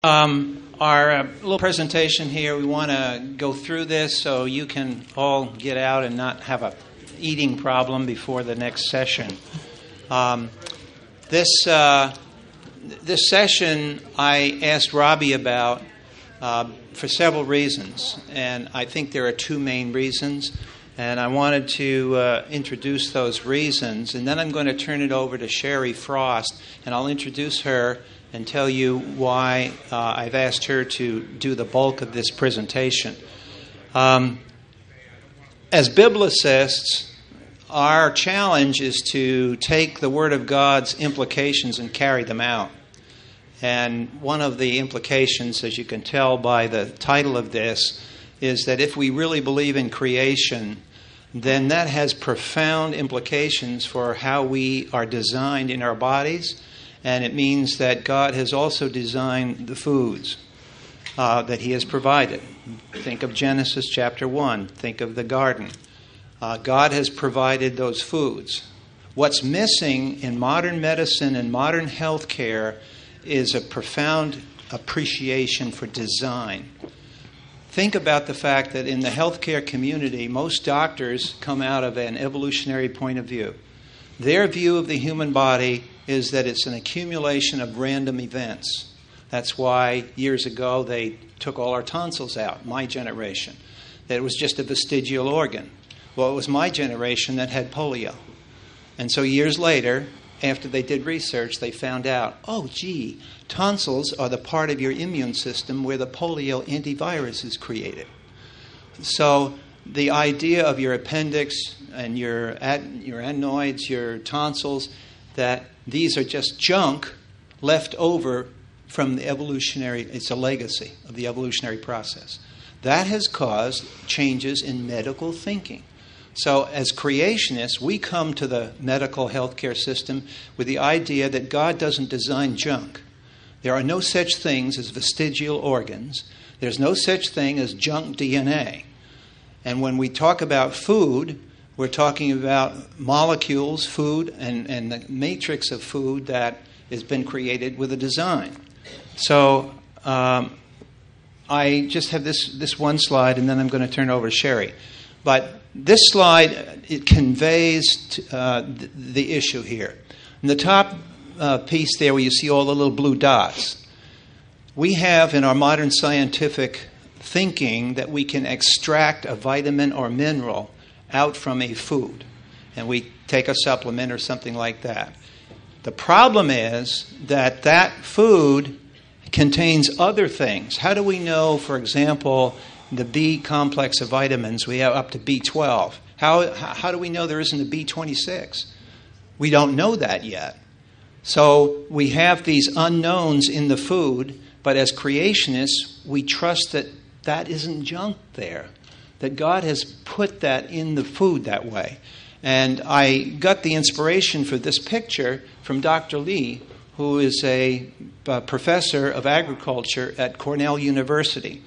Our little presentation here, we want to go through this so you can all get out and not have a eating problem before the next session. This session I asked Robbie about for several reasons, and I think there are two main reasons, and I wanted to introduce those reasons, and then I'm going to turn it over to Sherri Frost, and I'll introduce her and tell you why I've asked her to do the bulk of this presentation. As biblicists, our challenge is to take the Word of God's implications and carry them out. And one of the implications, as you can tell by the title of this, is that if we really believe in creation, then that has profound implications for how we are designed in our bodies. And it means that God has also designed the foods that He has provided. Think of Genesis chapter 1. Think of the garden. God has provided those foods. What's missing in modern medicine and modern health care is a profound appreciation for design. Think about the fact that in the healthcare community, most doctors come out of an evolutionary point of view. Their view of the human body is that it's an accumulation of random events. That's why years ago they took all our tonsils out, my generation. That it was just a vestigial organ. Well, it was my generation that had polio. And so years later, after they did research, they found out, tonsils are the part of your immune system where the polio antivirus is created. So the idea of your appendix and your adenoids, your tonsils, that these are just junk left over from the evolutionary, it's a legacy of the evolutionary process. That has caused changes in medical thinking. So as creationists, we come to the medical healthcare system with the idea that God doesn't design junk. There are no such things as vestigial organs. There's no such thing as junk DNA. And when we talk about food, we're talking about molecules, food, and the matrix of food that has been created with a design. So I just have this one slide, and then I'm going to turn it over to Sherri. But this slide, it conveys the issue here. In the top piece there where you see all the little blue dots, we have in our modern scientific thinking that we can extract a vitamin or mineral out from a food, and we take a supplement or something like that. The problem is that that food contains other things. How do we know, for example, the B complex of vitamins, we have up to B12? How do we know there isn't a B26? We don't know that yet. So we have these unknowns in the food, but as creationists, we trust that that isn't junk there, that God has put that in the food that way. And I got the inspiration for this picture from Dr. Lee, who is a professor of agriculture at Cornell University.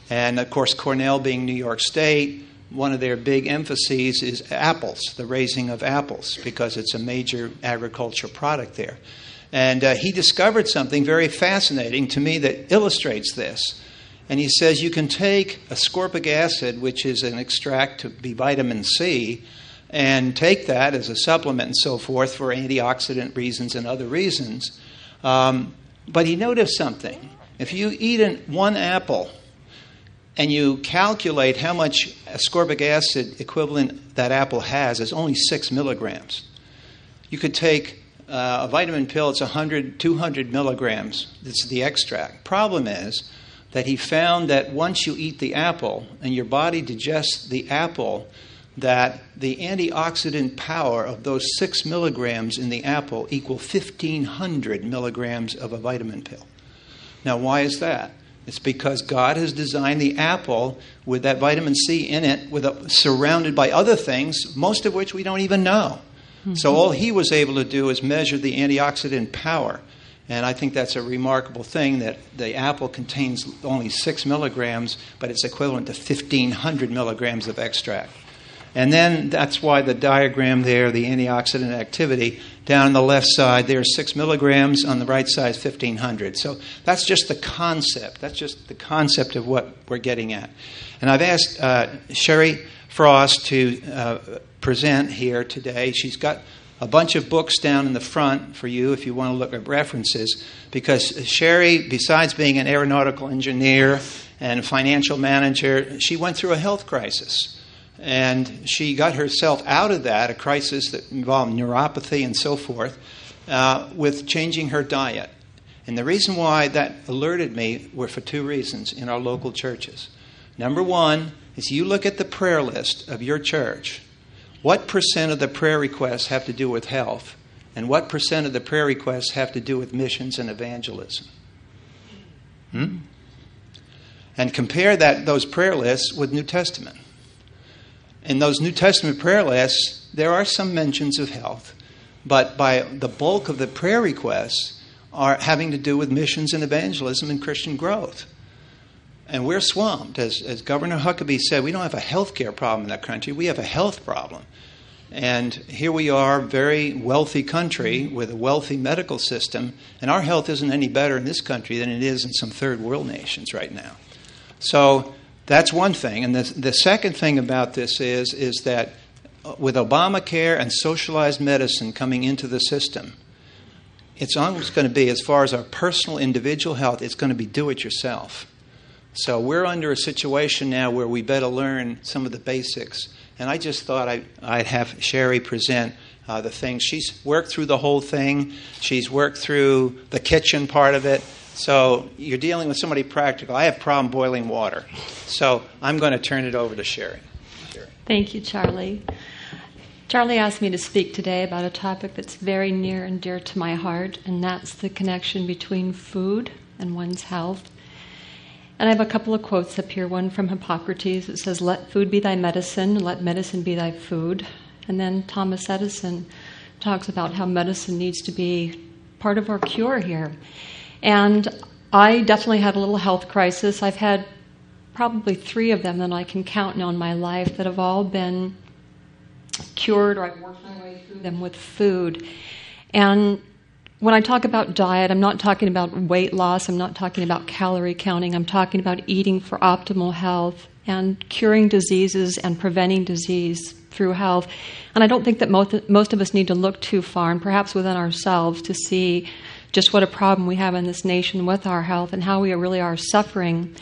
And, of course, Cornell being New York State, one of their big emphases is apples, the raising of apples, because it's a major agriculture product there. And he discovered something very fascinating to me that illustrates this. And he says you can take ascorbic acid, which is an extract to be vitamin C, and take that as a supplement and so forth for antioxidant reasons and other reasons. But he noticed something. If you eat one apple and you calculate how much ascorbic acid equivalent that apple has, it's only 6 milligrams. You could take a vitamin pill, it's 100, 200 milligrams. It's the extract. Problem is that he found that once you eat the apple and your body digests the apple, that the antioxidant power of those 6 milligrams in the apple equal 1,500 milligrams of a vitamin pill. Now, why is that? It's because God has designed the apple with that vitamin C in it, surrounded by other things, most of which we don't even know. Mm-hmm. So all he was able to do is measure the antioxidant power. And I think that's a remarkable thing, that the apple contains only 6 milligrams, but it's equivalent to 1,500 milligrams of extract. And then that's why the diagram there, the antioxidant activity, down on the left side, there's 6 milligrams. On the right side, 1,500. So that's just the concept. That's just the concept of what we're getting at. And I've asked Sherri Frost to present here today. She's got a bunch of books down in the front for you if you want to look at references, because Sherri, besides being an aeronautical engineer and a financial manager, she went through a health crisis. And she got herself out of that, a crisis that involved neuropathy and so forth, with changing her diet. And the reason why that alerted me were for 2 reasons in our local churches. Number one is you look at the prayer list of your church. What percent of the prayer requests have to do with health? And what percent of the prayer requests have to do with missions and evangelism? And compare those prayer lists with New Testament. In those New Testament prayer lists, there are some mentions of health, but by the bulk of the prayer requests are having to do with missions and evangelism and Christian growth. And we're swamped. As Governor Huckabee said, we don't have a health care problem in that country. We have a health problem. And here we are, very wealthy country with a wealthy medical system, and our health isn't any better in this country than it is in some third world nations right now. So that's one thing. And the second thing about this is that with Obamacare and socialized medicine coming into the system, it's almost going to be, as far as our personal individual health, it's going to be do-it-yourself. So we're under a situation now where we better learn some of the basics. And I just thought I'd have Sherri present the things. She's worked through the whole thing. She's worked through the kitchen part of it. So you're dealing with somebody practical. I have a problem boiling water. So I'm going to turn it over to Sherri. Thank you, Charlie. Charlie asked me to speak today about a topic that's very near and dear to my heart, and that's the connection between food and one's health. And I have a couple of quotes up here, one from Hippocrates. It says, "Let food be thy medicine, and let medicine be thy food." And then Thomas Edison talks about how medicine needs to be part of our cure here. And I definitely had a little health crisis. I've had probably 3 of them that I can count now in my life that have all been cured, or I've worked my way through them with food. And when I talk about diet, I'm not talking about weight loss. I'm not talking about calorie counting. I'm talking about eating for optimal health and curing diseases and preventing disease through health. And I don't think that most of us need to look too far, and perhaps within ourselves, to see just what a problem we have in this nation with our health and how we really are suffering.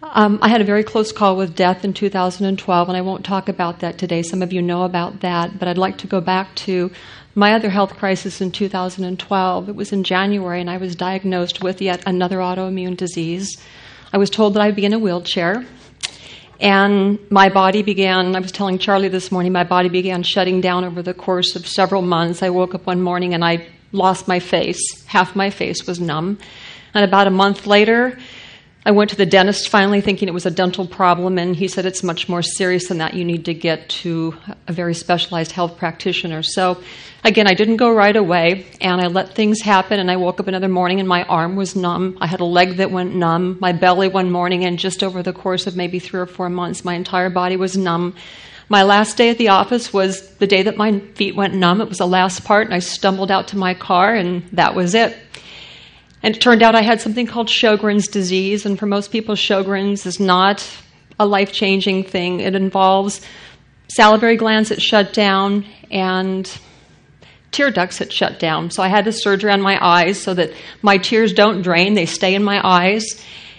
I had a very close call with death in 2012, and I won't talk about that today. Some of you know about that, but I'd like to go back to my other health crisis in 2012. It was in January, and I was diagnosed with yet another autoimmune disease. I was told that I'd be in a wheelchair, and my body began, I was telling Charlie this morning, my body began shutting down over the course of several months. I woke up one morning and I lost my face. Half my face was numb. And about a month later, I went to the dentist finally thinking it was a dental problem, and he said it's much more serious than that. You need to get to a very specialized health practitioner. So again, I didn't go right away, and I let things happen, and I woke up another morning and my arm was numb. I had a leg that went numb, my belly one morning, and just over the course of maybe 3 or 4 months, my entire body was numb. My last day at the office was the day that my feet went numb. It was the last part, and I stumbled out to my car, and that was it. And it turned out I had something called Sjogren's disease, and for most people, Sjogren's is not a life-changing thing. It involves salivary glands that shut down and tear ducts that shut down. So I had a surgery on my eyes so that my tears don't drain. They stay in my eyes.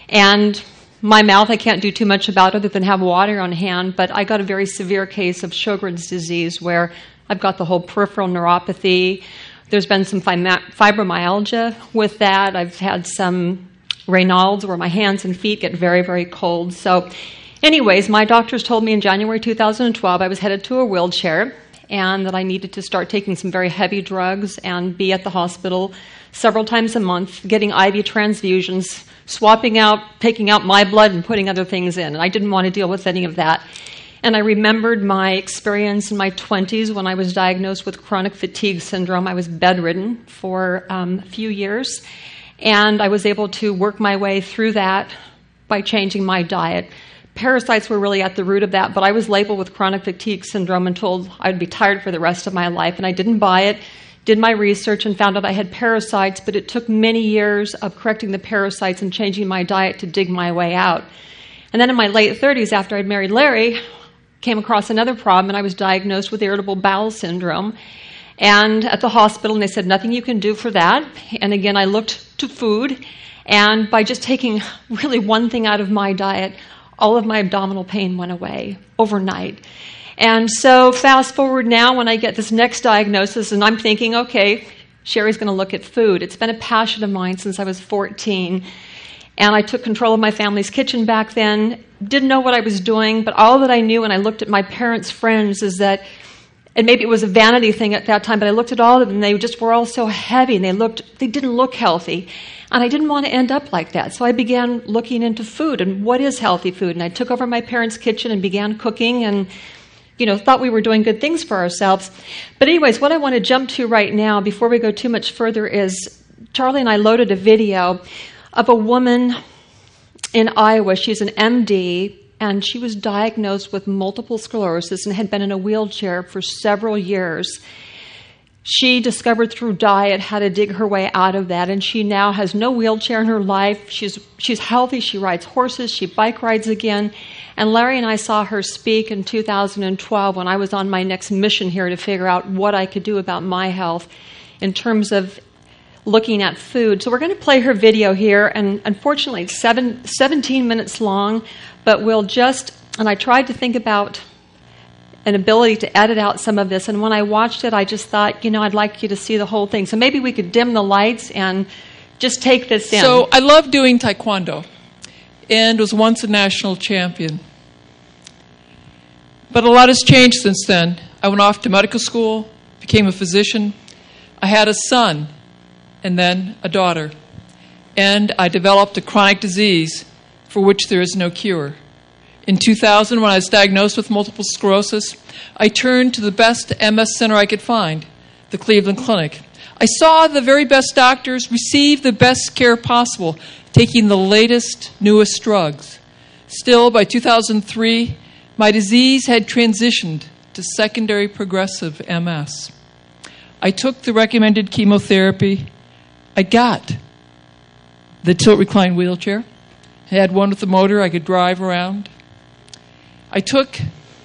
And my mouth, I can't do too much about other than have water on hand, but I got a very severe case of Sjogren's disease where I've got the whole peripheral neuropathy. There's been some fibromyalgia with that. I've had some Raynaud's where my hands and feet get very, very cold. So anyways, my doctors told me in January 2012 I was headed to a wheelchair and that I needed to start taking some very heavy drugs and be at the hospital several times a month, getting IV transfusions, swapping out, taking out my blood and putting other things in. And I didn't want to deal with any of that. And I remembered my experience in my 20s when I was diagnosed with chronic fatigue syndrome. I was bedridden for a few years, and I was able to work my way through that by changing my diet. parasites were really at the root of that, but I was labeled with chronic fatigue syndrome and told I'd be tired for the rest of my life, and I didn't buy it, did my research, and found out I had parasites, but it took many years of correcting the parasites and changing my diet to dig my way out. And then in my late 30s, after I'd married Larry, came across another problem, and I was diagnosed with irritable bowel syndrome. And at the hospital, and they said, nothing you can do for that. And again, I looked to food, and by just taking really one thing out of my diet, all of my abdominal pain went away overnight. And so fast forward now when I get this next diagnosis, and I'm thinking, okay, Sherri's going to look at food. It's been a passion of mine since I was 14. And I took control of my family's kitchen back then. Didn't know what I was doing, but all that I knew when I looked at my parents' friends is that, and maybe it was a vanity thing at that time, but I looked at all of them, and they just were all so heavy, and they didn't look healthy. And I didn't want to end up like that. So I began looking into food and what is healthy food. And I took over my parents' kitchen and began cooking and, thought we were doing good things for ourselves. But anyways, what I want to jump to right now before we go too much further is Charlie and I loaded a video of a woman in Iowa. She's an MD, and she was diagnosed with multiple sclerosis and had been in a wheelchair for several years. She discovered through diet how to dig her way out of that, and she now has no wheelchair in her life. She's healthy. She rides horses. She bike rides again. And Larry and I saw her speak in 2012 when I was on my next mission here to figure out what I could do about my health in terms of looking at food. So we're going to play her video here, and unfortunately it's 17 minutes long, but and I tried to think about an ability to edit out some of this, and when I watched it, I just thought, I'd like you to see the whole thing. So maybe we could dim the lights and just take this in. So I love doing taekwondo and was once a national champion. But a lot has changed since then. I went off to medical school, became a physician. I had a son and then a daughter. And I developed a chronic disease for which there is no cure. In 2000, when I was diagnosed with multiple sclerosis, I turned to the best MS center I could find, the Cleveland Clinic. I saw the very best doctors receive the best care possible, taking the latest, newest drugs. Still, by 2003, my disease had transitioned to secondary progressive MS. I took the recommended chemotherapy. I got the tilt-recline wheelchair. I had one with a motor I could drive around. I took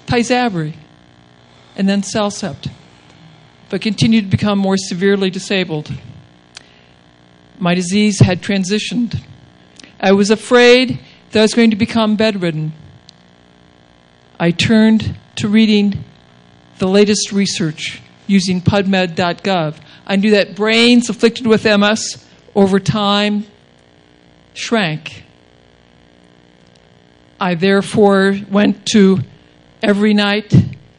Tysabri and then Celcept, but continued to become more severely disabled. My disease had transitioned. I was afraid that I was going to become bedridden. I turned to reading the latest research using PubMed.gov. I knew that brains afflicted with MS over time shrank. I therefore went to every night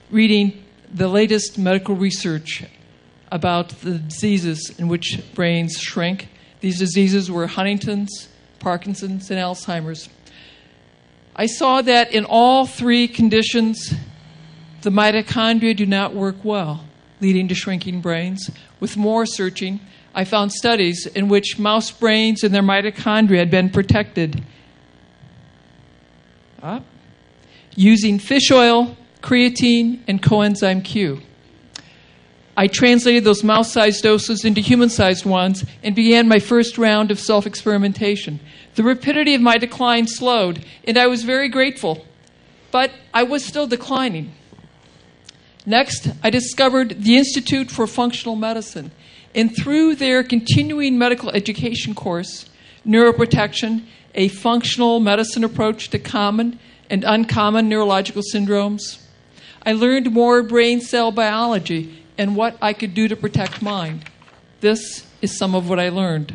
reading the latest medical research about the diseases in which brains shrink. These diseases were Huntington's, Parkinson's, and Alzheimer's. I saw that in all three conditions, the mitochondria do not work well, leading to shrinking brains. With more searching, I found studies in which mouse brains and their mitochondria had been protected using fish oil, creatine, and coenzyme Q. I translated those mouse-sized doses into human-sized ones and began my first round of self-experimentation. The rapidity of my decline slowed, and I was very grateful, but I was still declining. Next, I discovered the Institute for Functional Medicine, and through their continuing medical education course, Neuroprotection, a functional medicine approach to common and uncommon neurological syndromes, I learned more brain cell biology and what I could do to protect mine. This is some of what I learned.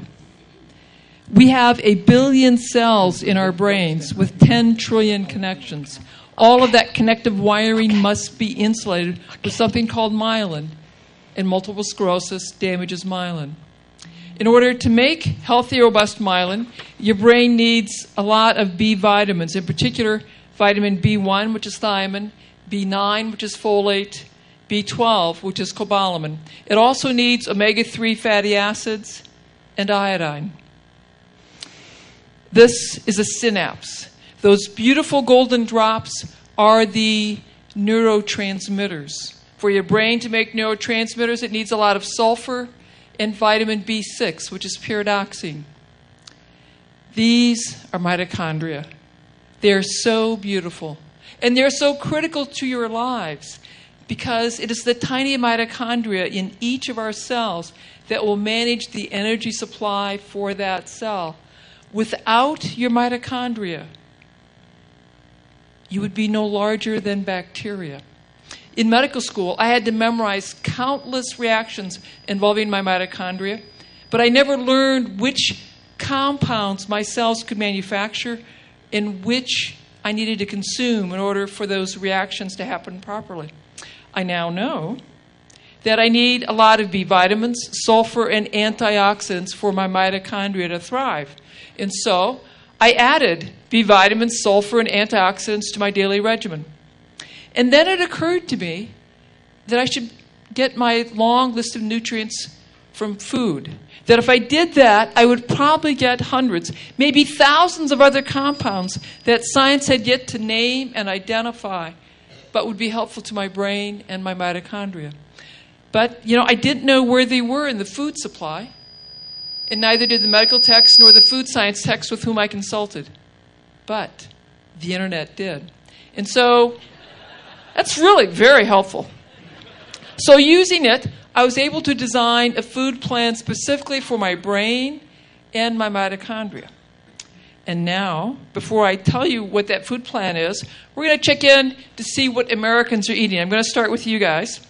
We have 1 billion cells in our brains with 10 trillion connections. All of that connective wiring must be insulated with something called myelin, and multiple sclerosis damages myelin. In order to make healthy, robust myelin, your brain needs a lot of B vitamins, in particular vitamin B1, which is thiamine, B9, which is folate, B12, which is cobalamin. It also needs omega-3 fatty acids and iodine. This is a synapse. Those beautiful golden drops are the neurotransmitters. For your brain to make neurotransmitters, it needs a lot of sulfur and vitamin B6, which is pyridoxine. These are mitochondria. They're so beautiful. And they're so critical to your lives because it is the tiny mitochondria in each of our cells that will manage the energy supply for that cell. Without your mitochondria, you would be no larger than bacteria. In medical school, I had to memorize countless reactions involving my mitochondria, but I never learned which compounds my cells could manufacture and which I needed to consume in order for those reactions to happen properly. I now know that I need a lot of B vitamins, sulfur, and antioxidants for my mitochondria to thrive. And so I added B vitamins, sulfur, and antioxidants to my daily regimen. And then it occurred to me that I should get my long list of nutrients from food. That if I did that, I would probably get hundreds, maybe thousands of other compounds that science had yet to name and identify, but would be helpful to my brain and my mitochondria. But, I didn't know where they were in the food supply, and neither did the medical techs nor the food science techs with whom I consulted. But the internet did. And so that's really very helpful. So using it, I was able to design a food plan specifically for my brain and my mitochondria. And now, before I tell you what that food plan is, we're going to check in to see what Americans are eating. I'm going to start with you guys.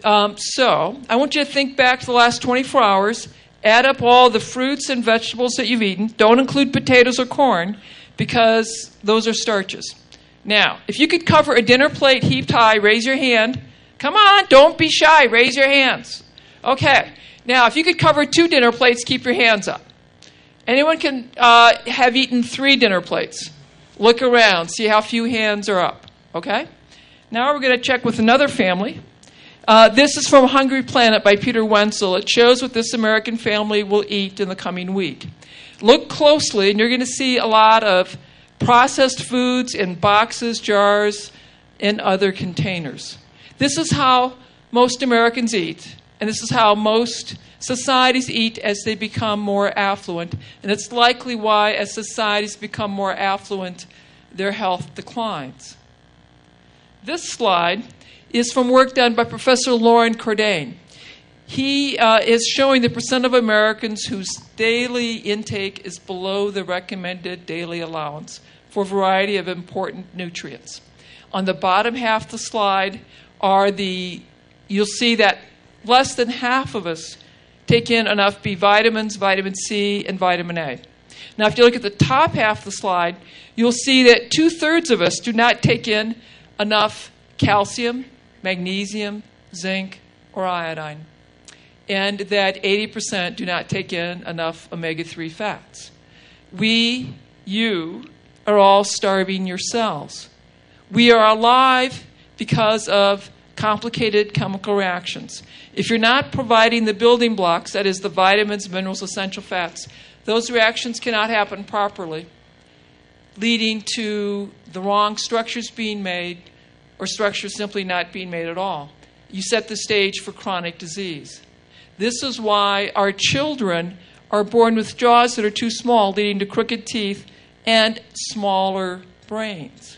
So I want you to think back to the last 24 hours, add up all the fruits and vegetables that you've eaten. Don't include potatoes or corn because those are starches. Now, if you could cover a dinner plate heaped high, raise your hand. Come on, don't be shy. Raise your hands. Okay. Now, if you could cover 2 dinner plates, keep your hands up. Anyone can have eaten 3 dinner plates? Look around. See how few hands are up. Okay? Now we're going to check with another family. This is from Hungry Planet by Peter Wenzel. It shows what this American family will eat in the coming week. Look closely, and you're going to see a lot of processed foods in boxes, jars, and other containers. This is how most Americans eat, and this is how most societies eat as they become more affluent. And it's likely why, as societies become more affluent, their health declines. This slide is from work done by Professor Lauren Cordain. He is showing the percent of Americans whose daily intake is below the recommended daily allowance for a variety of important nutrients. On the bottom half of the slide you'll see that less than half of us take in enough B vitamins, vitamin C, and vitamin A. Now, if you look at the top half of the slide, you'll see that 2/3 of us do not take in enough calcium, magnesium, zinc, or iodine, and that 80% do not take in enough omega-3 fats. You are all starving yourselves. We are alive because of complicated chemical reactions. If you're not providing the building blocks, that is the vitamins, minerals, essential fats, those reactions cannot happen properly, leading to the wrong structures being made or structures simply not being made at all. You set the stage for chronic disease. This is why our children are born with jaws that are too small, leading to crooked teeth and smaller brains.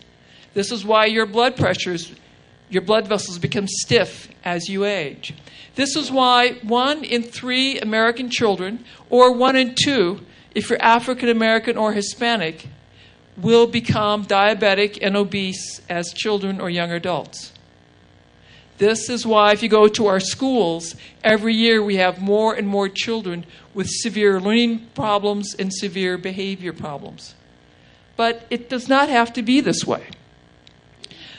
This is why your blood vessels become stiff as you age. This is why 1 in 3 American children, or 1 in 2 if you're African American or Hispanic, will become diabetic and obese as children or young adults. This is why if you go to our schools, every year we have more and more children with severe learning problems and severe behavior problems. But it does not have to be this way.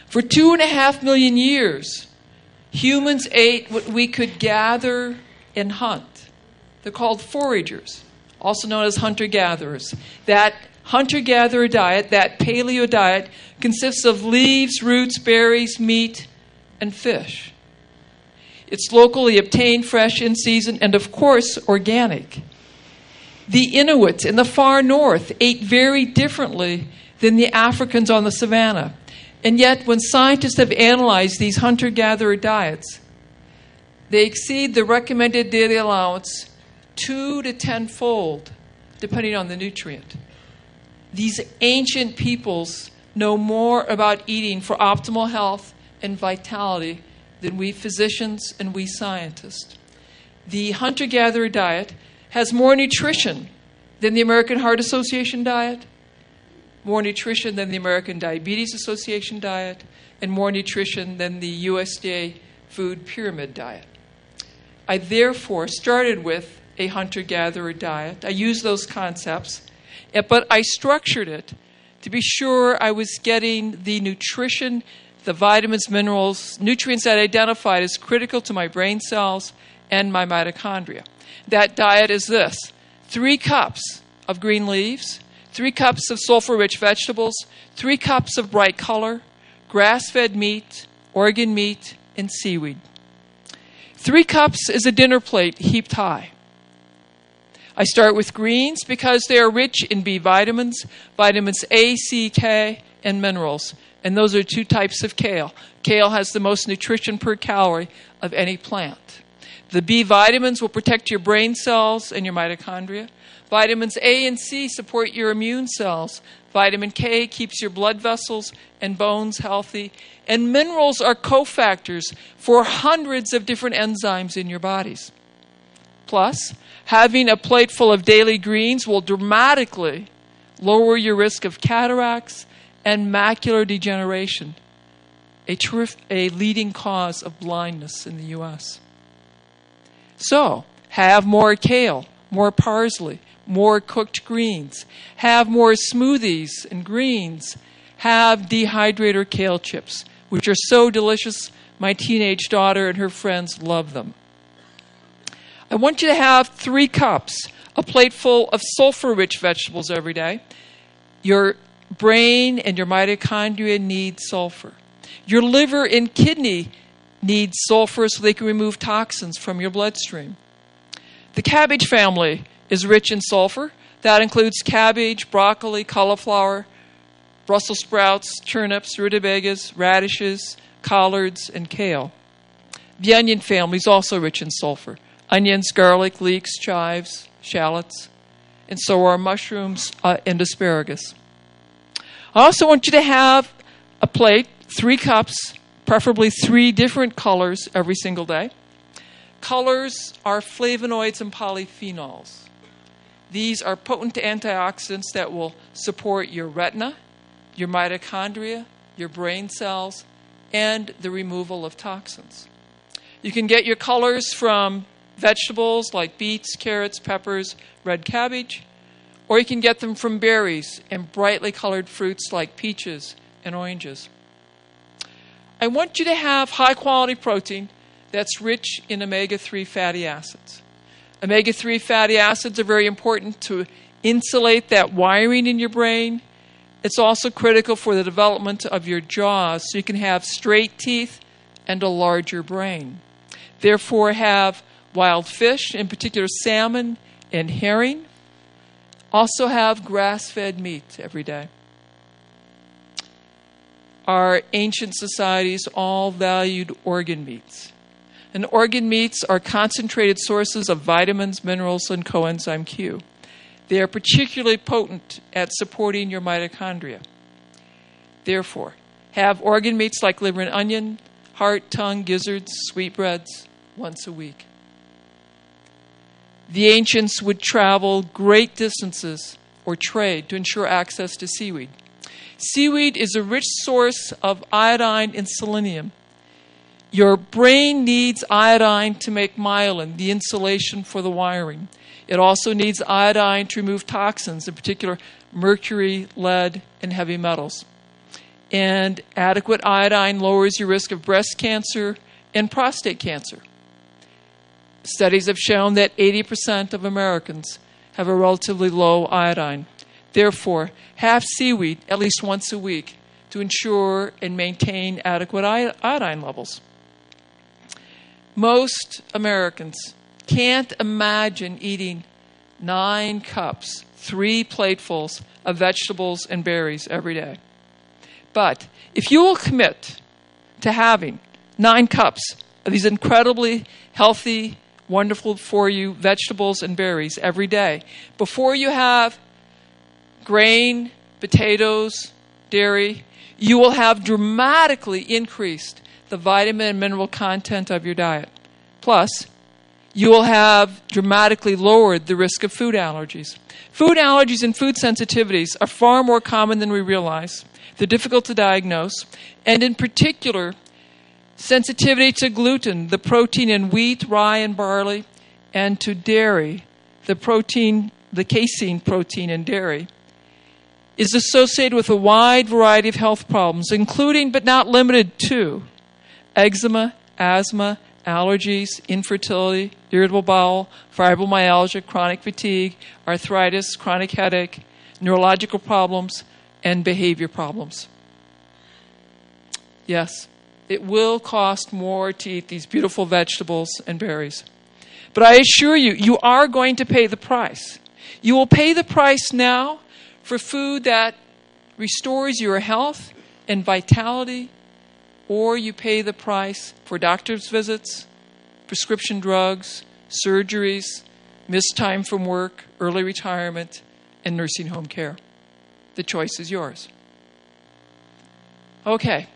For 2.5 million years, humans ate what we could gather and hunt. They're called foragers, also known as hunter-gatherers. That hunter-gatherer diet, that paleo diet, consists of leaves, roots, berries, meat, and fish. It's locally obtained, fresh, in season, and of course, organic. The Inuits in the far north ate very differently than the Africans on the savannah. And yet, when scientists have analyzed these hunter-gatherer diets, they exceed the recommended daily allowance 2 to 10-fold, depending on the nutrient. These ancient peoples know more about eating for optimal health and vitality than we physicians and we scientists. The hunter-gatherer diet has more nutrition than the American Heart Association diet, more nutrition than the American Diabetes Association diet, and more nutrition than the USDA Food Pyramid diet. I therefore started with a hunter-gatherer diet. I used those concepts, but I structured it to be sure I was getting the nutrition, the vitamins, minerals, nutrients that I identified as critical to my brain cells and my mitochondria. That diet is this: 3 cups of green leaves, 3 cups of sulfur-rich vegetables, 3 cups of bright color, grass-fed meat, organ meat, and seaweed. 3 cups is a dinner plate heaped high. I start with greens because they are rich in B vitamins, vitamins A, C, K, and minerals. And those are 2 types of kale. Kale has the most nutrition per calorie of any plant. The B vitamins will protect your brain cells and your mitochondria. Vitamins A and C support your immune cells. Vitamin K keeps your blood vessels and bones healthy. And minerals are cofactors for hundreds of different enzymes in your bodies. Plus, having a plate full of daily greens will dramatically lower your risk of cataracts and macular degeneration, a leading cause of blindness in the U.S. So, have more kale, more parsley, more cooked greens. Have more smoothies and greens. Have dehydrator kale chips, which are so delicious. My teenage daughter and her friends love them. I want you to have 3 cups, a plate full of sulfur-rich vegetables every day. Your brain and your mitochondria need sulfur. Your liver and kidney need sulfur so they can remove toxins from your bloodstream. The cabbage family is rich in sulfur. That includes cabbage, broccoli, cauliflower, Brussels sprouts, turnips, rutabagas, radishes, collards, and kale. The onion family is also rich in sulfur. Onions, garlic, leeks, chives, shallots, and so are mushrooms and asparagus. I also want you to have a plate, 3 cups, preferably 3 different colors every single day. Colors are flavonoids and polyphenols. These are potent antioxidants that will support your retina, your mitochondria, your brain cells, and the removal of toxins. You can get your colors from vegetables like beets, carrots, peppers, red cabbage, or you can get them from berries and brightly colored fruits like peaches and oranges. I want you to have high-quality protein that's rich in omega-3 fatty acids. Omega-3 fatty acids are very important to insulate that wiring in your brain. It's also critical for the development of your jaws so you can have straight teeth and a larger brain. Therefore, have wild fish, in particular salmon and herring. Also have grass-fed meat every day. Our ancient societies all valued organ meats. And organ meats are concentrated sources of vitamins, minerals, and coenzyme Q. They are particularly potent at supporting your mitochondria. Therefore, have organ meats like liver and onion, heart, tongue, gizzards, sweetbreads once a week. The ancients would travel great distances or trade to ensure access to seaweed. Seaweed is a rich source of iodine and selenium. Your brain needs iodine to make myelin, the insulation for the wiring. It also needs iodine to remove toxins, in particular mercury, lead, and heavy metals. And adequate iodine lowers your risk of breast cancer and prostate cancer. Studies have shown that 80% of Americans have a relatively low iodine. Therefore, have seaweed at least once a week to ensure and maintain adequate iodine levels. Most Americans can't imagine eating 9 cups, 3 platefuls of vegetables and berries every day. But if you will commit to having 9 cups of these incredibly healthy, wonderful for you vegetables and berries every day, before you have grain, potatoes, dairy, you will have dramatically increased the vitamin and mineral content of your diet. Plus, you will have dramatically lowered the risk of food allergies. Food allergies and food sensitivities are far more common than we realize. They're difficult to diagnose. And in particular, sensitivity to gluten, the protein in wheat, rye, and barley, and to dairy, the casein protein in dairy, is associated with a wide variety of health problems, including but not limited to eczema, asthma, allergies, infertility, irritable bowel, fibromyalgia, chronic fatigue, arthritis, chronic headache, neurological problems, and behavior problems. Yes, it will cost more to eat these beautiful vegetables and berries. But I assure you, you are going to pay the price. You will pay the price now for food that restores your health and vitality, or you pay the price for doctor's visits, prescription drugs, surgeries, missed time from work, early retirement, and nursing home care. The choice is yours. Okay,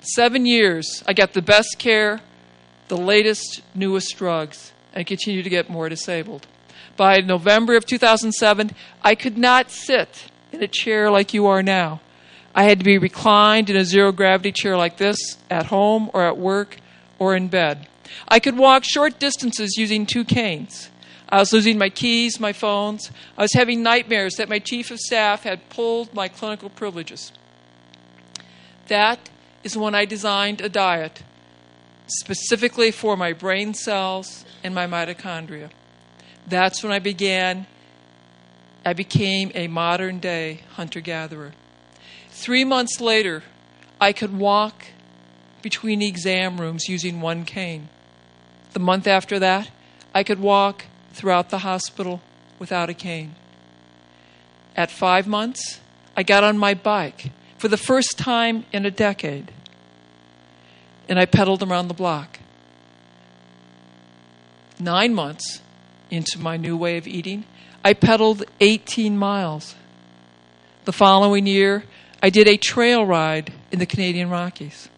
7 years, I got the best care, the latest, newest drugs, and continue to get more disabled. By November of 2007, I could not sit in a chair like you are now. I had to be reclined in a zero-gravity chair like this, at home or at work or in bed. I could walk short distances using 2 canes. I was losing my keys, my phones. I was having nightmares that my chief of staff had pulled my clinical privileges. That is when I designed a diet specifically for my brain cells and my mitochondria. That's when I became a modern-day hunter-gatherer. 3 months later, I could walk between exam rooms using 1 cane. The month after that, I could walk throughout the hospital without a cane. At 5 months, I got on my bike for the first time in a decade, and I pedaled around the block. 9 months into my new way of eating, I pedaled 18 miles. The following year, I did a trail ride in the Canadian Rockies.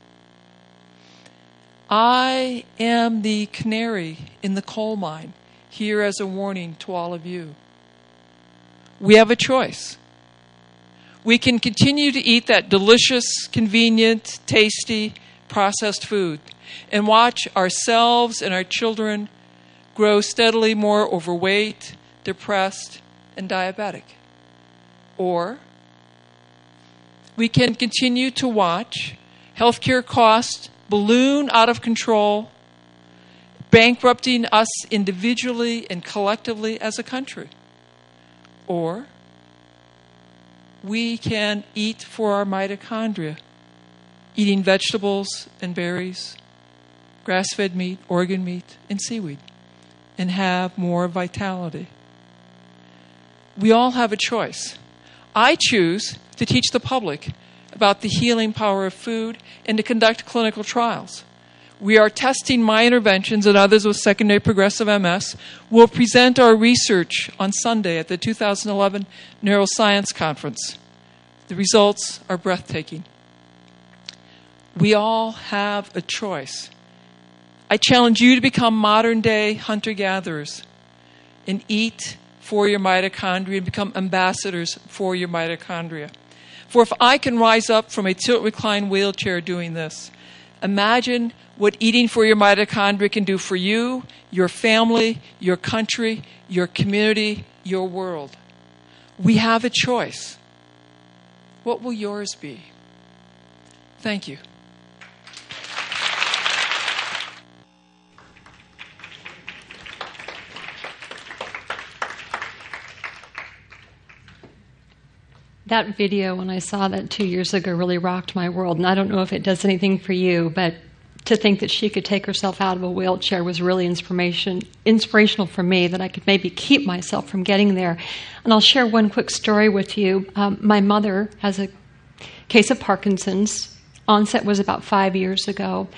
I am the canary in the coal mine, here as a warning to all of you. We have a choice. We can continue to eat that delicious, convenient, tasty, processed food and watch ourselves and our children grow steadily more overweight, depressed, and diabetic. Or we can continue to watch healthcare costs balloon out of control, bankrupting us individually and collectively as a country. Or we can eat for our mitochondria, eating vegetables and berries, grass-fed meat, organ meat, and seaweed, and have more vitality. We all have a choice. I choose to teach the public about the healing power of food and to conduct clinical trials. We are testing my interventions and others with secondary progressive MS. We'll present our research on Sunday at the 2011 Neuroscience Conference. The results are breathtaking. We all have a choice. I challenge you to become modern-day hunter-gatherers and eat for your mitochondria and become ambassadors for your mitochondria. For if I can rise up from a tilt-recline wheelchair doing this, imagine what eating for your mitochondria can do for you, your family, your country, your community, your world. We have a choice. What will yours be? Thank you. That video, when I saw that 2 years ago, really rocked my world. And I don't know if it does anything for you, but to think that she could take herself out of a wheelchair was really inspirational for me, that I could maybe keep myself from getting there. And I'll share one quick story with you. My mother has a case of Parkinson's. Onset was about 5 years ago.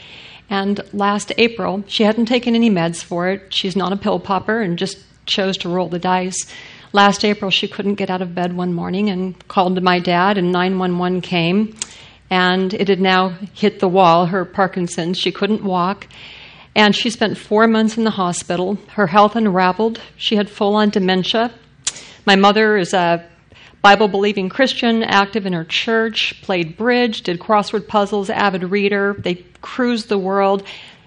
And last April, she hadn't taken any meds for it. She's not a pill popper and just chose to roll the dice. Last April, she couldn't get out of bed one morning and called to my dad, and 911 came. And it had now hit the wall, her Parkinson's. She couldn't walk. And she spent 4 months in the hospital. Her health unraveled. She had full-on dementia. My mother is a Bible-believing Christian, active in her church, played bridge, did crossword puzzles, avid reader. They cruised the world.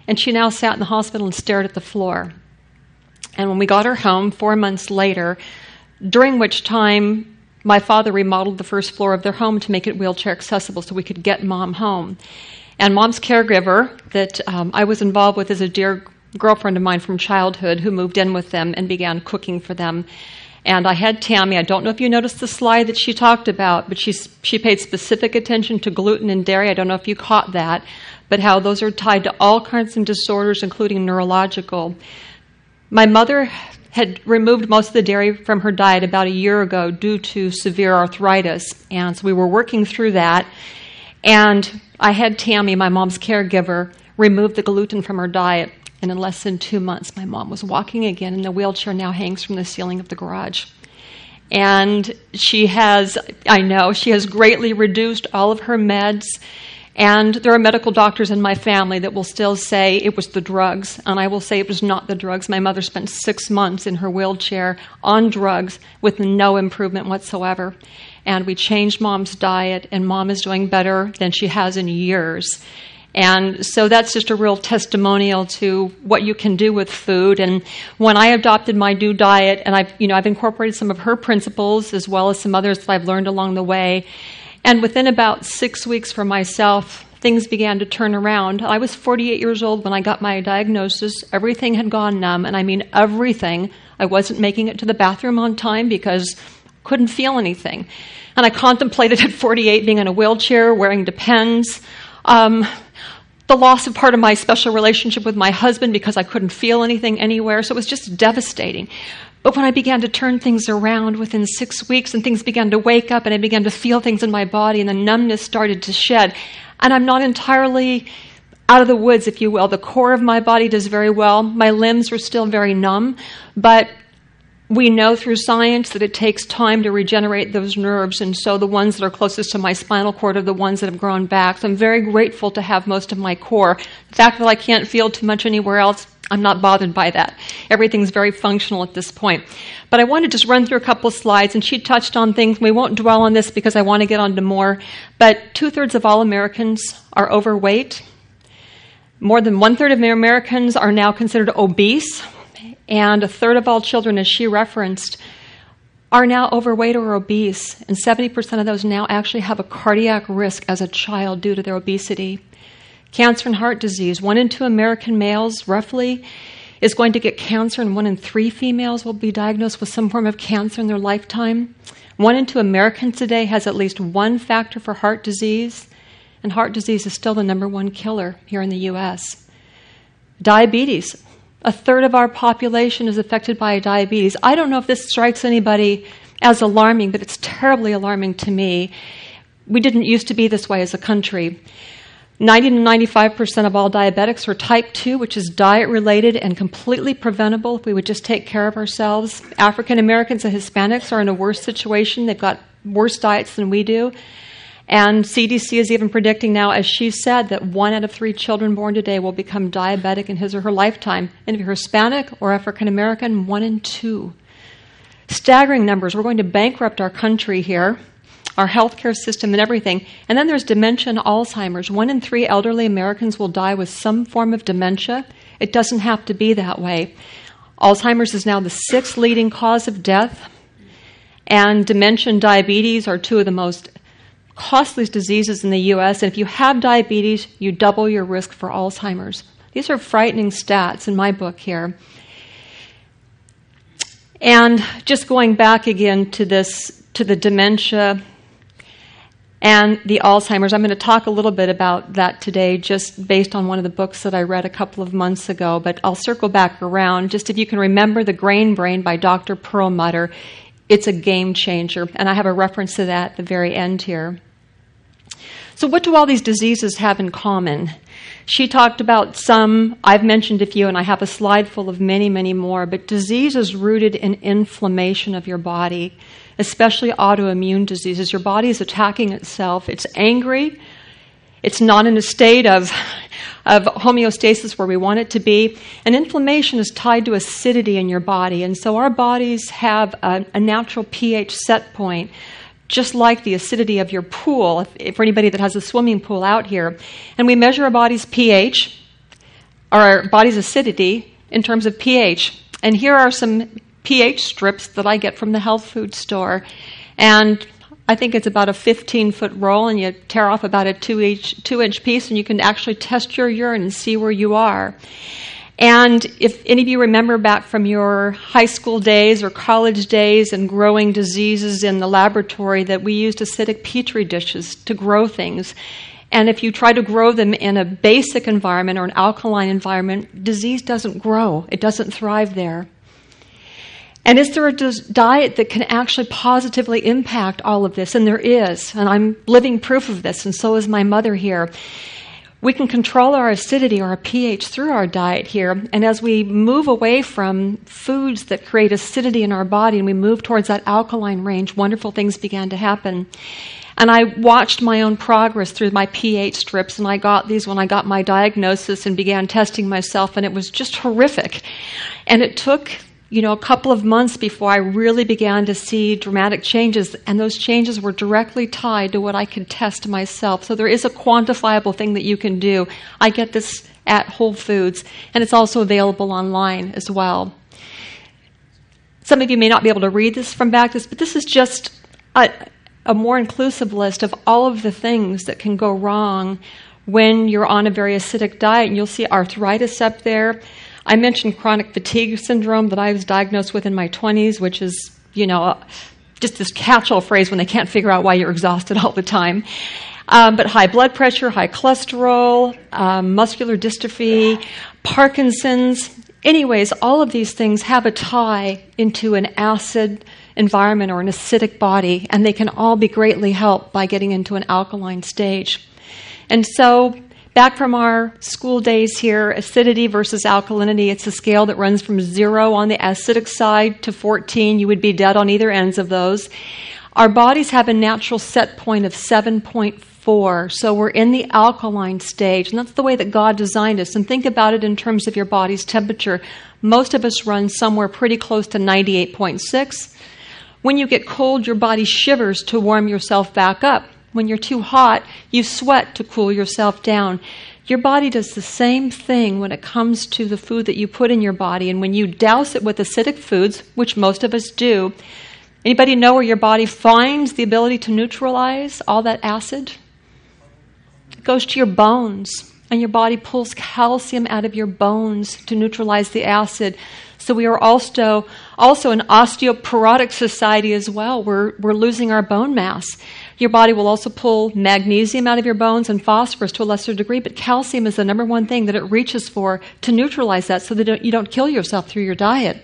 And she now sat in the hospital and stared at the floor. And when we got her home 4 months later, during which time my father remodeled the first floor of their home to make it wheelchair accessible so we could get Mom home. And Mom's caregiver that I was involved with is a dear girlfriend of mine from childhood who moved in with them and began cooking for them. And I had Tammy. I don't know if you noticed the slide that she talked about, but she paid specific attention to gluten and dairy. I don't know if you caught that, but how those are tied to all kinds of disorders, including neurological. My mother had removed most of the dairy from her diet about a year ago due to severe arthritis, and so we were working through that. And I had Tammy, my mom's caregiver, remove the gluten from her diet. And in less than 2 months, my mom was walking again, and the wheelchair now hangs from the ceiling of the garage. And she has greatly reduced all of her meds. And there are medical doctors in my family that will still say it was the drugs. And I will say it was not the drugs. My mother spent 6 months in her wheelchair on drugs with no improvement whatsoever. And we changed Mom's diet, and Mom is doing better than she has in years. And so that's just a real testimonial to what you can do with food. And when I adopted my new diet, and I've incorporated some of her principles as well as some others that I've learned along the way. And within about 6 weeks for myself, things began to turn around. I was 48 years old when I got my diagnosis. Everything had gone numb, and I mean everything. I wasn't making it to the bathroom on time because I couldn't feel anything. And I contemplated at 48 being in a wheelchair, wearing Depends. The loss of part of my special relationship with my husband because I couldn't feel anything anywhere. So it was just devastating. But when I began to turn things around within 6 weeks and things began to wake up and I began to feel things in my body and the numbness started to shed. And I'm not entirely out of the woods, if you will. The core of my body does very well. My limbs were still very numb. But we know through science that it takes time to regenerate those nerves, and so the ones that are closest to my spinal cord are the ones that have grown back. So I'm very grateful to have most of my core. The fact that I can't feel too much anywhere else, I'm not bothered by that. Everything's very functional at this point. But I want to just run through a couple of slides, and she touched on things. We won't dwell on this because I want to get on to more. But 2/3 of all Americans are overweight. More than 1/3 of Americans are now considered obese. And 1/3 of all children, as she referenced, are now overweight or obese. And 70% of those now actually have a cardiac risk as a child due to their obesity. Cancer and heart disease. 1 in 2 American males, roughly, is going to get cancer, and 1 in 3 females will be diagnosed with some form of cancer in their lifetime. 1 in 2 Americans today has at least one factor for heart disease, and heart disease is still the #1 killer here in the U.S. Diabetes. 1/3 of our population is affected by diabetes. I don't know if this strikes anybody as alarming, but it's terribly alarming to me. We didn't used to be this way as a country. 90 to 95% of all diabetics are type 2, which is diet-related and completely preventable if we would just take care of ourselves. African Americans and Hispanics are in a worse situation. They've got worse diets than we do. And CDC is even predicting now, as she said, that 1 out of 3 children born today will become diabetic in his or her lifetime. And if you're Hispanic or African American, 1 in 2. Staggering numbers. We're going to bankrupt our country here, our healthcare system and everything. And then there's dementia and Alzheimer's. 1 in 3 elderly Americans will die with some form of dementia. It doesn't have to be that way. Alzheimer's is now the 6th leading cause of death. And dementia and diabetes are 2 of the most costliest diseases in the U.S., and if you have diabetes, you double your risk for Alzheimer's. These are frightening stats in my book here. And just going back again to the dementia, and the Alzheimer's. I'm going to talk a little bit about that today, just based on one of the books that I read a couple of months ago, but I'll circle back around. Just if you can remember The Grain Brain by Dr. Perlmutter, it's a game changer, and I have a reference to that at the very end here. So what do all these diseases have in common? She talked about some, I've mentioned a few, and I have a slide full of many, many more, but disease is rooted in inflammation of your body, especially autoimmune diseases. Your body is attacking itself. It's angry. It's not in a state of homeostasis where we want it to be. And inflammation is tied to acidity in your body. And so our bodies have a natural pH set point, just like the acidity of your pool, if for anybody that has a swimming pool out here. And we measure our body's pH, or our body's acidity, in terms of pH. And here are some pH strips that I get from the health food store. And I think it's about a 15-foot roll, and you tear off about a 2-inch piece, and you can actually test your urine and see where you are. And if any of you remember back from your high school days or college days and growing diseases in the laboratory, that we used acidic petri dishes to grow things. And if you try to grow them in a basic environment or an alkaline environment, disease doesn't grow. It doesn't thrive there. And is there a diet that can actually positively impact all of this? And there is. And I'm living proof of this, and so is my mother here. We can control our acidity or our pH through our diet here. And as we move away from foods that create acidity in our body and we move towards that alkaline range, wonderful things began to happen. And I watched my own progress through my pH strips, and I got these when I got my diagnosis and began testing myself, and it was just horrific. And it took a couple of months before I really began to see dramatic changes, and those changes were directly tied to what I could test myself. So there is a quantifiable thing that you can do. I get this at Whole Foods, and it's also available online as well. Some of you may not be able to read this from back, but this is just a more inclusive list of all of the things that can go wrong when you're on a very acidic diet, and you'll see arthritis up there. I mentioned chronic fatigue syndrome that I was diagnosed with in my 20s, which is, just this catch-all phrase when they can't figure out why you're exhausted all the time. But high blood pressure, high cholesterol, muscular dystrophy, Parkinson's. Anyways, all of these things have a tie into an acid environment or an acidic body, and they can all be greatly helped by getting into an alkaline stage. And so, back from our school days here, acidity versus alkalinity, it's a scale that runs from 0 on the acidic side to 14. You would be dead on either ends of those. Our bodies have a natural set point of 7.4, so we're in the alkaline stage, and that's the way that God designed us. And think about it in terms of your body's temperature. Most of us run somewhere pretty close to 98.6. When you get cold, your body shivers to warm yourself back up. When you're too hot, you sweat to cool yourself down. Your body does the same thing when it comes to the food that you put in your body. And when you douse it with acidic foods, which most of us do, anybody know where your body finds the ability to neutralize all that acid? It goes to your bones, and your body pulls calcium out of your bones to neutralize the acid. So we are also an osteoporotic society as well. We're losing our bone mass. Your body will also pull magnesium out of your bones and phosphorus to a lesser degree, but calcium is the number one thing that it reaches for to neutralize that so that you don't kill yourself through your diet.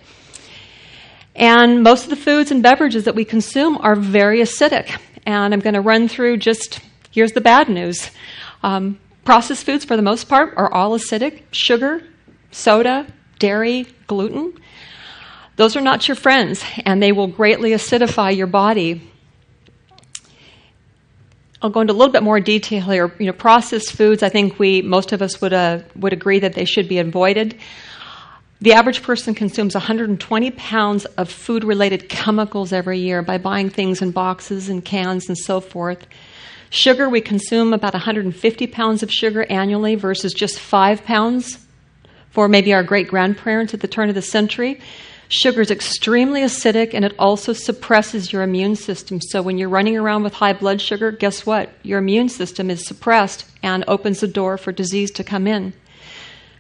And most of the foods and beverages that we consume are very acidic. And I'm going to run through here's the bad news. Processed foods, for the most part, are all acidic. Sugar, soda, dairy, gluten. Those are not your friends, and they will greatly acidify your body. I'll go into a little bit more detail here. Processed foods, I think most of us would agree that they should be avoided. The average person consumes 120 pounds of food-related chemicals every year by buying things in boxes and cans and so forth. Sugar, we consume about 150 pounds of sugar annually versus just 5 pounds for maybe our great-grandparents at the turn of the century. Sugar is extremely acidic, and it also suppresses your immune system. So when you're running around with high blood sugar, guess what? Your immune system is suppressed and opens the door for disease to come in.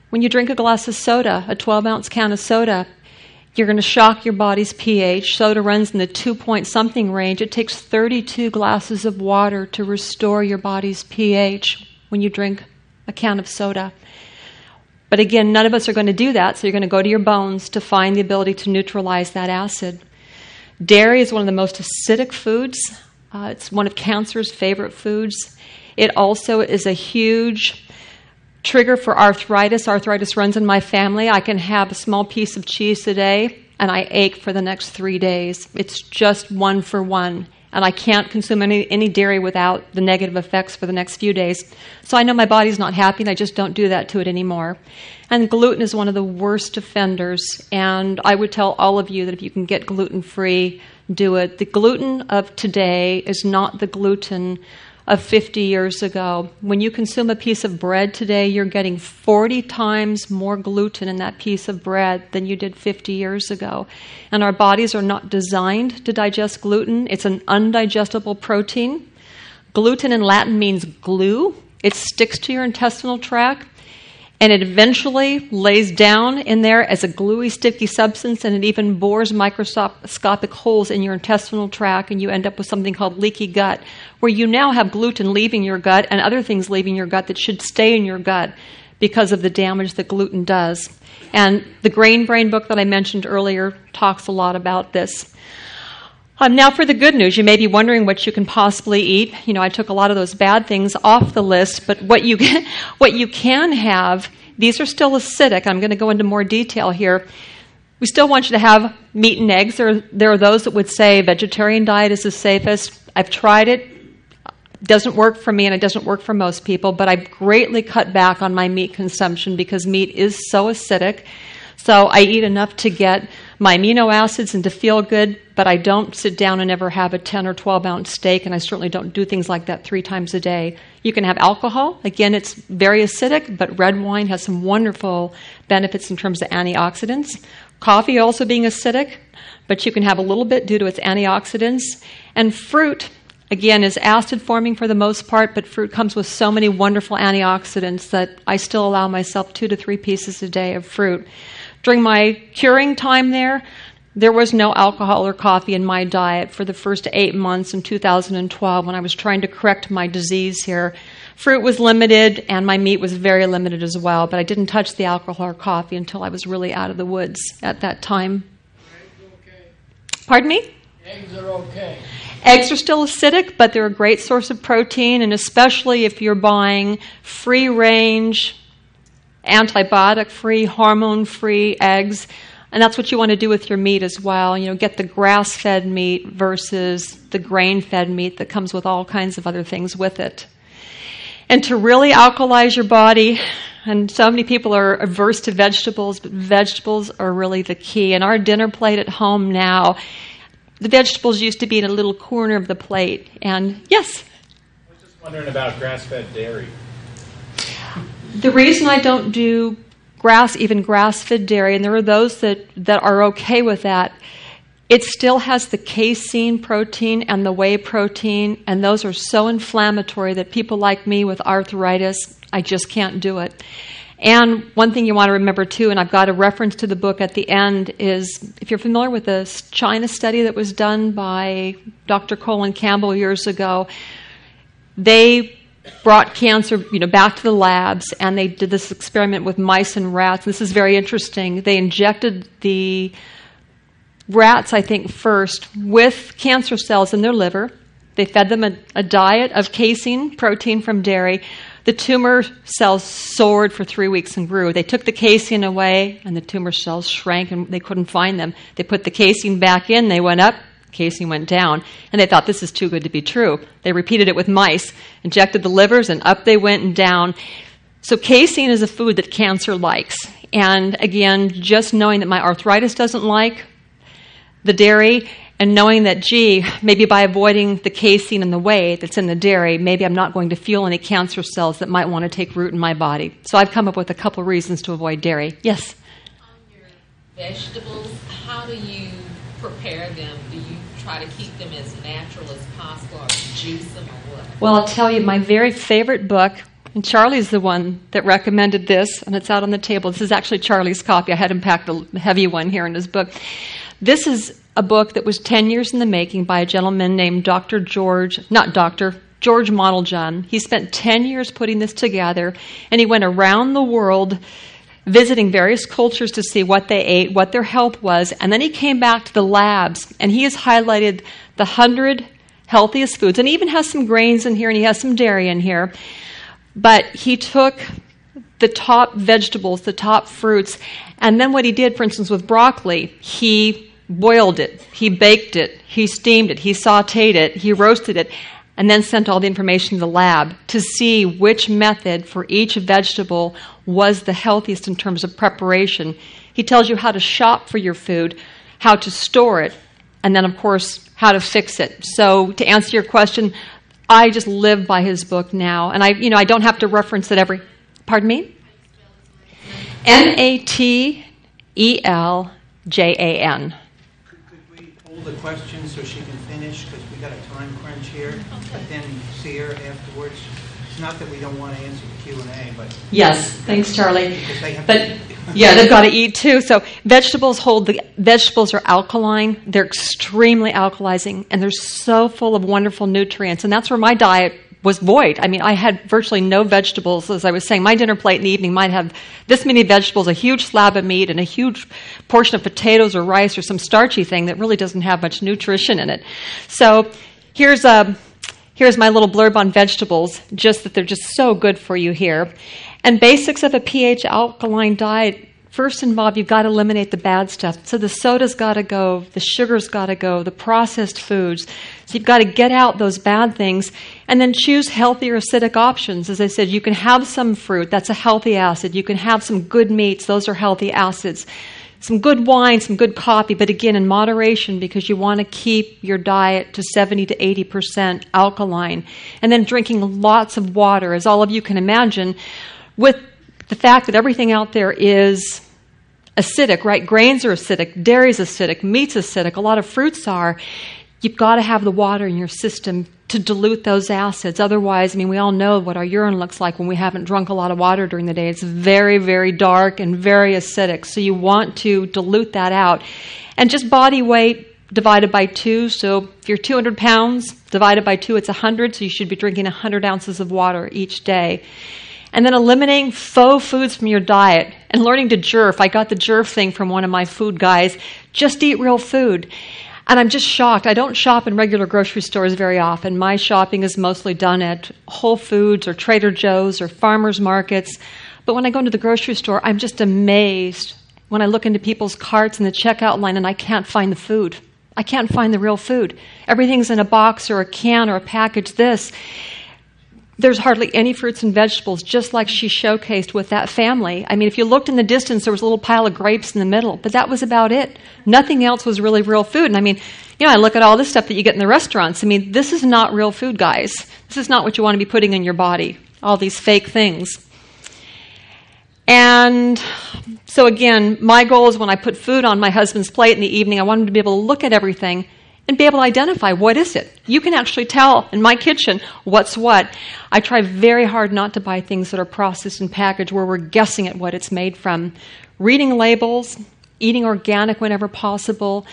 When you drink a glass of soda, a 12-ounce can of soda, You're going to shock your body's pH. Soda runs in the 2-point-something range. It takes 32 glasses of water to restore your body's pH when you drink a can of soda. But again, none of us are going to do that, so you're going to go to your bones to find the ability to neutralize that acid. Dairy is one of the most acidic foods. It's one of cancer's favorite foods. It also is a huge trigger for arthritis. Arthritis runs in my family. I can have a small piece of cheese a day, and I ache for the next 3 days. It's just 1 for 1. And I can't consume any dairy without the negative effects for the next few days. So I know my body's not happy, and I just don't do that to it anymore. And gluten is one of the worst offenders. And I would tell all of you that if you can get gluten-free, do it. The gluten of today is not the gluten of 50 years ago. When you consume a piece of bread today, you're getting 40 times more gluten in that piece of bread than you did 50 years ago. And our bodies are not designed to digest gluten. It's an undigestible protein. Gluten in Latin means glue. It sticks to your intestinal tract, and it eventually lays down in there as a gluey, sticky substance, and it even bores microscopic holes in your intestinal tract, and you end up with something called leaky gut, where you now have gluten leaving your gut and other things leaving your gut that should stay in your gut because of the damage that gluten does. And the Grain Brain book that I mentioned earlier talks a lot about this. Now for the good news. You may be wondering what you can possibly eat. You know, I took a lot of those bad things off the list, but what you can have, these are still acidic. I'm going to go into more detail here. We still want you to have meat and eggs. There are those that would say vegetarian diet is the safest. I've tried it. It doesn't work for me, and it doesn't work for most people, but I've greatly cut back on my meat consumption because meat is so acidic. So I eat enough to get my amino acids and to feel good, but I don't sit down and ever have a 10 or 12-ounce steak, and I certainly don't do things like that 3 times a day. You can have alcohol. Again, it's very acidic, but red wine has some wonderful benefits in terms of antioxidants. Coffee also being acidic, but you can have a little bit due to its antioxidants. And fruit, again, is acid-forming for the most part, but fruit comes with so many wonderful antioxidants that I still allow myself 2 to 3 pieces a day of fruit. During my curing time there was no alcohol or coffee in my diet for the first 8 months in 2012 when I was trying to correct my disease here. Fruit was limited, and my meat was very limited as well, but I didn't touch the alcohol or coffee until I was really out of the woods at that time. Eggs okay? Pardon me? Eggs are okay. Eggs are still acidic, but they're a great source of protein, and especially if you're buying free-range, antibiotic-free, hormone-free eggs. And that's what you want to do with your meat as well. You know, get the grass-fed meat versus the grain-fed meat that comes with all kinds of other things with it. And to really alkalize your body, and so many people are averse to vegetables, but vegetables are really the key. And our dinner plate at home now, the vegetables used to be in a little corner of the plate. And yes? I was just wondering about grass-fed dairy. The reason I don't do even grass-fed dairy, and there are those that are okay with that, it still has the casein protein and the whey protein, and those are so inflammatory that people like me with arthritis, I just can't do it. And one thing you want to remember too, and I've got a reference to the book at the end, is if you're familiar with the China study that was done by Dr. Colin Campbell years ago, they brought cancer, back to the labs, and they did this experiment with mice and rats. This is very interesting. They injected the rats, I think, first with cancer cells in their liver. They fed them a diet of casein protein from dairy. The tumor cells soared for 3 weeks and grew. They took the casein away, and the tumor cells shrank, and they couldn't find them. They put the casein back in. They went up. Casein went down, and they thought this is too good to be true. They repeated it with mice, injected the livers, and up they went and down. So casein is a food that cancer likes. And again, just knowing that my arthritis doesn't like the dairy, and knowing that, maybe by avoiding the casein and the whey that's in the dairy, maybe I'm not going to fuel any cancer cells that might want to take root in my body. So I've come up with a couple of reasons to avoid dairy. Yes? On your vegetables, how do you prepare them? Do you try to keep them as natural as possible, or juice them, or what? Well, I'll tell you, my very favorite book, And Charlie's the one that recommended this, and it's out on the table. This is actually Charlie's copy. I had him packed a heavy one here in his book. This is a book that was 10 years in the making by a gentleman named George Mottlejohn. He spent 10 years putting this together, and he went around the world visiting various cultures to see what they ate, what their health was, and then he came back to the labs, and he has highlighted the 100 healthiest foods, and he even has some grains in here, and he has some dairy in here. But he took the top vegetables, the top fruits, and then what he did, for instance, with broccoli, he boiled it, he baked it, he steamed it, he sautéed it, he roasted it, and then sent all the information to the lab to see which method for each vegetable was the healthiest in terms of preparation. He tells you how to shop for your food, how to store it, and then, of course, how to fix it. So to answer your question, I just live by his book now, and I don't have to reference it every. Pardon me? Matteljan. Could we hold the question so she can finish, because we got a time crunch here, but then see her afterwards? It's not that we don't want to answer the Q&A, but Yes, thanks, Charlie. because they have But yeah, they've got to eat too. So vegetables are alkaline. They're extremely alkalizing, and they're so full of wonderful nutrients. And that's where my diet was void. I mean, I had virtually no vegetables. As I was saying, my dinner plate in the evening might have this many vegetables, a huge slab of meat, and a huge portion of potatoes or rice or some starchy thing that really doesn't have much nutrition in it. So here's my little blurb on vegetables, just that they're just so good for you here. And basics of a pH alkaline diet, first involve, you've got to eliminate the bad stuff. So the soda's got to go, the sugar's got to go, the processed foods. So you've got to get out those bad things and then choose healthier acidic options. As I said, you can have some fruit, that's a healthy acid. You can have some good meats, those are healthy acids. Some good wine, some good coffee, but again, in moderation, because you want to keep your diet to 70 to 80% alkaline. And then drinking lots of water, as all of you can imagine, with the fact that everything out there is acidic, right? Grains are acidic, dairy's acidic, meat's acidic, a lot of fruits are. You've got to have the water in your system to dilute those acids. Otherwise, I mean, we all know what our urine looks like when we haven't drunk a lot of water during the day. It's very, very dark and very acidic. So you want to dilute that out. And just body weight divided by 2. So if you're 200 pounds, divided by 2, it's 100. So you should be drinking 100 ounces of water each day. And then eliminating faux foods from your diet and learning to jerf. I got the jerf thing from one of my food guys. Just eat real food. And I'm just shocked. I don't shop in regular grocery stores very often. My shopping is mostly done at Whole Foods or Trader Joe's or farmers markets. But when I go into the grocery store, I'm just amazed when I look into people's carts in the checkout line and I can't find the food. I can't find the real food. Everything's in a box or a can or a package. There's hardly any fruits and vegetables, just like she showcased with that family. I mean, if you looked in the distance, there was a little pile of grapes in the middle, but that was about it. Nothing else was really real food. And I mean, I look at all this stuff that you get in the restaurants. I mean, this is not real food, guys. This is not what you want to be putting in your body, all these fake things. And so again, my goal is when I put food on my husband's plate in the evening, I want him to be able to look at everything and be able to identify what is it. You can actually tell in my kitchen what's what. I try very hard not to buy things that are processed and packaged where we're guessing at what it's made from. Reading labels, eating organic whenever possible.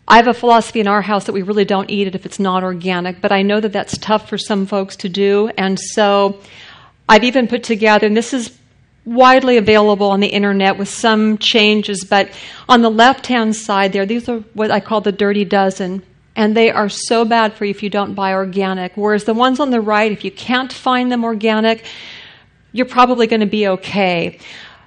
I have a philosophy in our house that we really don't eat it if it's not organic, but I know that that's tough for some folks to do. And so I've even put together, and this is widely available on the internet with some changes, but on the left-hand side there, these are what I call the dirty dozen, and they are so bad for you if you don't buy organic, whereas the ones on the right, if you can't find them organic, you're probably going to be okay.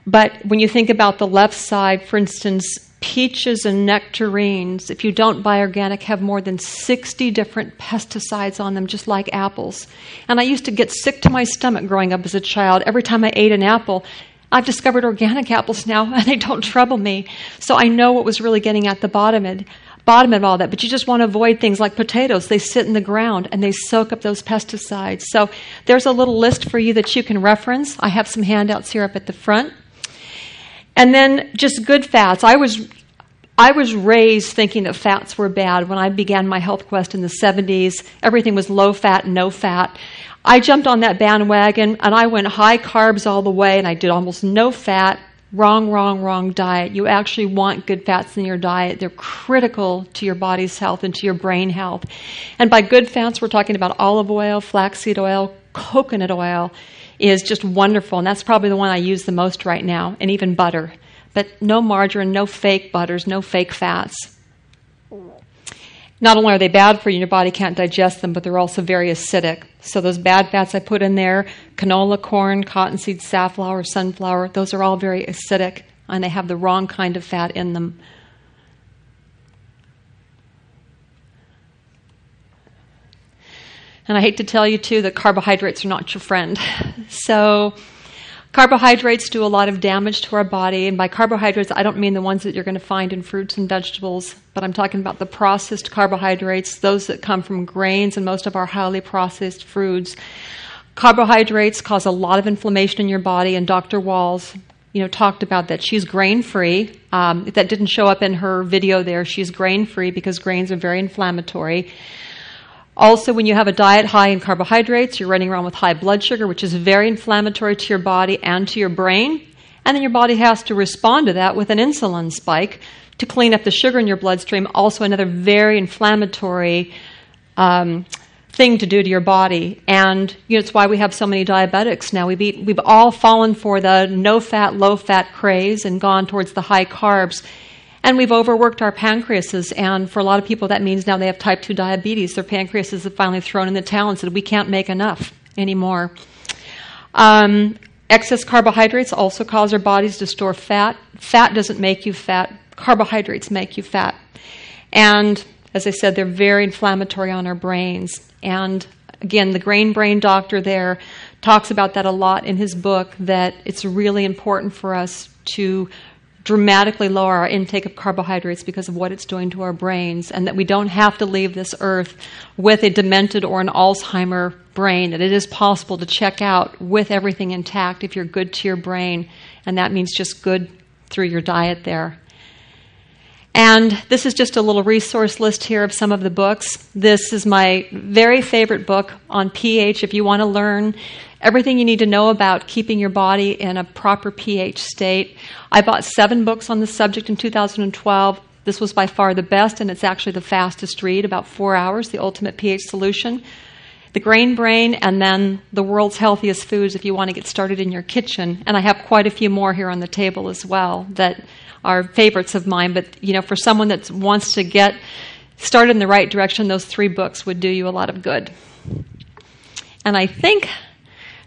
But when you think about the left side, for instance, peaches and nectarines, if you don't buy organic, have more than 60 different pesticides on them, just like apples. And I used to get sick to my stomach growing up as a child. Every time I ate an apple, I've discovered organic apples now, and they don't trouble me. So I know what was really getting at the bottom of all that. But you just want to avoid things like potatoes. They sit in the ground, and they soak up those pesticides. So there's a little list for you that you can reference. I have some handouts here up at the front. And then just good fats. I I was raised thinking that fats were bad. When I began my health quest in the 70s, everything was low fat, no fat. I jumped on that bandwagon, and I went high carbs all the way, and I did almost no fat. Wrong diet. You actually want good fats in your diet. They're critical to your body's health and to your brain health. And by good fats, we're talking about olive oil, flaxseed oil, coconut oil is just wonderful, and that's probably the one I use the most right now, and even butter. But no margarine, no fake butters, no fake fats. Not only are they bad for you, your body can't digest them, but they're also very acidic. So those bad fats I put in there, canola, corn, cottonseed, safflower, sunflower, those are all very acidic, and they have the wrong kind of fat in them. And I hate to tell you, too, that carbohydrates are not your friend. So carbohydrates do a lot of damage to our body, and by carbohydrates, I don't mean the ones that you're going to find in fruits and vegetables, but I'm talking about the processed carbohydrates, those that come from grains and most of our highly processed foods. Carbohydrates cause a lot of inflammation in your body, and Dr. Walls, talked about that. She's grain-free. If that didn't show up in her video there, she's grain-free because grains are very inflammatory. Also, when you have a diet high in carbohydrates, you're running around with high blood sugar, which is very inflammatory to your body and to your brain. And then your body has to respond to that with an insulin spike to clean up the sugar in your bloodstream, also another very inflammatory thing to do to your body. And it's why we have so many diabetics now. We've all fallen for the no-fat, low-fat craze and gone towards the high carbs. And we've overworked our pancreases, and for a lot of people that means now they have type 2 diabetes. Their pancreases have finally thrown in the towel and said, we can't make enough anymore. Excess carbohydrates also cause our bodies to store fat. Fat doesn't make you fat. Carbohydrates make you fat. And as I said, they're very inflammatory on our brains. And again, the brain doctor there talks about that a lot in his book, that it's really important for us to dramatically lower our intake of carbohydrates because of what it's doing to our brains, and that we don't have to leave this earth with a demented or an Alzheimer brain, that it is possible to check out with everything intact if you're good to your brain, and that means just good through your diet there. And this is just a little resource list here of some of the books. This is my very favorite book on pH. If you want to learn everything you need to know about keeping your body in a proper pH state. I bought 7 books on this subject in 2012. This was by far the best, and it's actually the fastest read, about 4 hours, The Ultimate pH Solution. The Grain Brain, and then The World's Healthiest Foods if you want to get started in your kitchen. And I have quite a few more here on the table as well that are favorites of mine. But, for someone that wants to get started in the right direction, those 3 books would do you a lot of good. And I think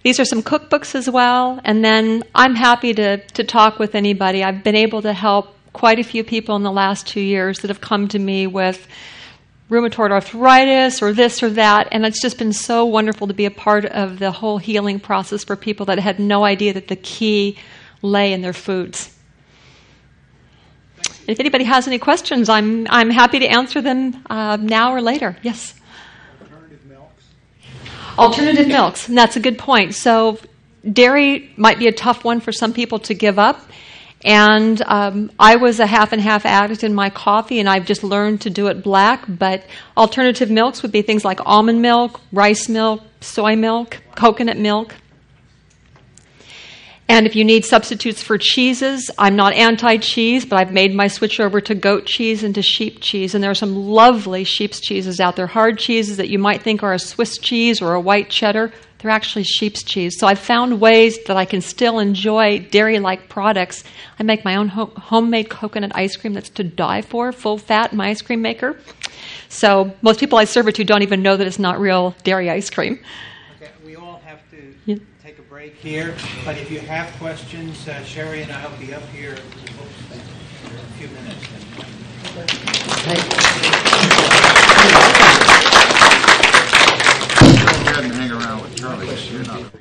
these are some cookbooks as well, and then I'm happy to talk with anybody. I've been able to help quite a few people in the last 2 years that have come to me with rheumatoid arthritis or this or that, and it's just been so wonderful to be a part of the whole healing process for people that had no idea that the key lay in their foods. If anybody has any questions, I'm happy to answer them now or later. Yes? Alternative milks, and that's a good point. So dairy might be a tough one for some people to give up. And I was a half and half addict in my coffee, and I've just learned to do it black. But alternative milks would be things like almond milk, rice milk, soy milk, coconut milk. And if you need substitutes for cheeses, I'm not anti-cheese, but I've made my switch over to goat cheese and to sheep cheese. And there are some lovely sheep's cheeses out there. Hard cheeses that you might think are a Swiss cheese or a white cheddar, they're actually sheep's cheese. So I've found ways that I can still enjoy dairy-like products. I make my own homemade coconut ice cream that's to die for, full fat in my ice cream maker. So most people I serve it to don't even know that it's not real dairy ice cream. Okay, we all have to take a break here, but if you have questions, Sherri and I will be up here in a few minutes. Go ahead and hang around with Charlie. You're not